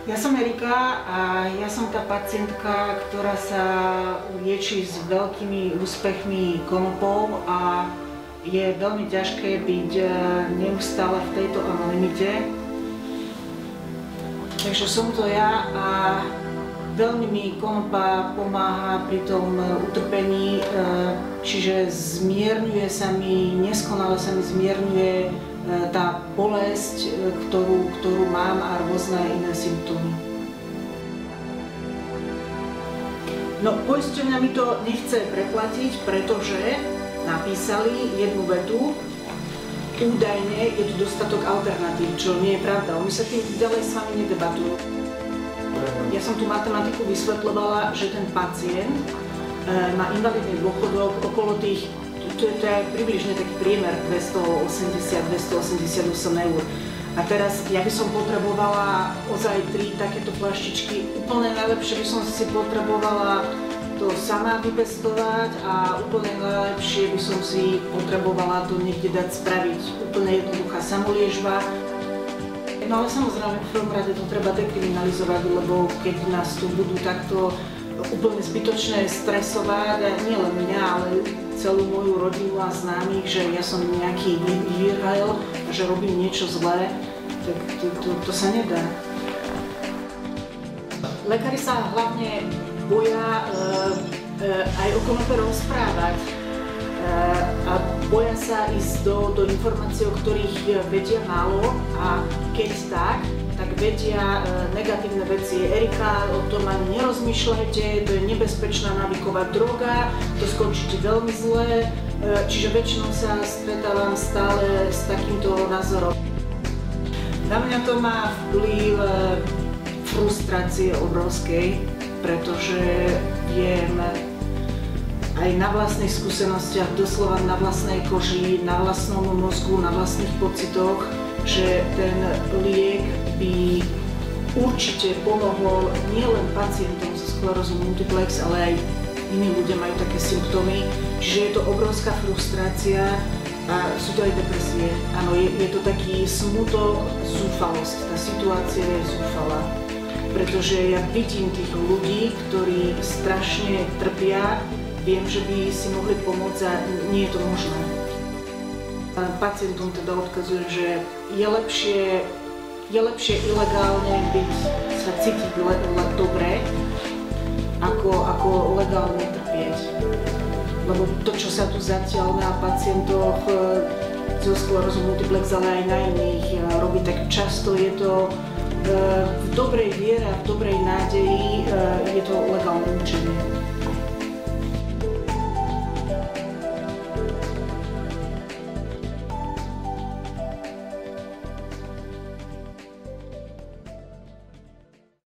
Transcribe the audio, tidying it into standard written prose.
Ja som Erika a ja som tá pacientka, ktorá sa lieči s veľkými úspechmi konopou a je veľmi ťažké byť neustále v tejto anonymite. Takže som to ja a veľmi mi konopa pomáha pri tom utrpení, čiže zmierňuje sa mi, neskonale sa mi zmierňuje tá bolesť, ktorú mám a rôzne iné symptómy. No, poisťovňa mi to nechce preplatiť, pretože napísali jednu vetu, údajne je tu dostatok alternatív, čo nie je pravda. Oni sa tým ďalej s vami nedebatujú. Ja som tú matematiku vysvetľovala, že ten pacient má invalidný dôchodok okolo tých, to je približne taký priemer 280–288 eur. A teraz ja by som potrebovala ozaj 3 takéto fľaštičky. Úplne najlepšie by som si potrebovala to sama vypestovať a úplne najlepšie by som si potrebovala to niekde dať spraviť. Úplne jednoduchá samoliežba. No ale samozrejme v prvom rade to treba dekriminalizovať, lebo keď nás tu budú takto úplne zbytočne stresovať, a nie len mňa, ale celú moju rodinu a známych, že ja som nejaký výrhajl a že robím niečo zlé, tak to sa nedá. Lekári sa hlavne boja aj o konope rozprávať a boja sa ísť do informácií, o ktorých vedia málo a keď tak vedia negatívne veci. Erika, o tom ani nerozmýšľajte, to je nebezpečná návyková droga, to skončíte veľmi zle, čiže väčšinou sa stretávam stále s takýmto názorom. Na mňa to má vplyv frustrácie obrovskej, pretože viem aj na vlastných skúsenostiach, doslova na vlastnej koži, na vlastnom mozgu, na vlastných pocitoch, že ten liek by určite pomohol nielen pacientom so sklerózou multiplex, ale aj iní ľudia majú také symptómy. Čiže je to obrovská frustrácia a sú to aj depresie. Áno, je to taký smutok, zúfalosť. Tá situácia je zúfalá. Pretože ja vidím tých ľudí, ktorí strašne trpia, viem, že by si mohli pomôcť a nie je to možné. Pacientom teda odkazujem, že je lepšie ilegálne sa cítiť dobre, ako legálne trpieť. Lebo to, čo sa tu zatiaľ na pacientoch so sklerózou multiplex, ale aj na iných robí, tak často je to v dobrej viere a v dobrej nádeji, je to legálne mučenie.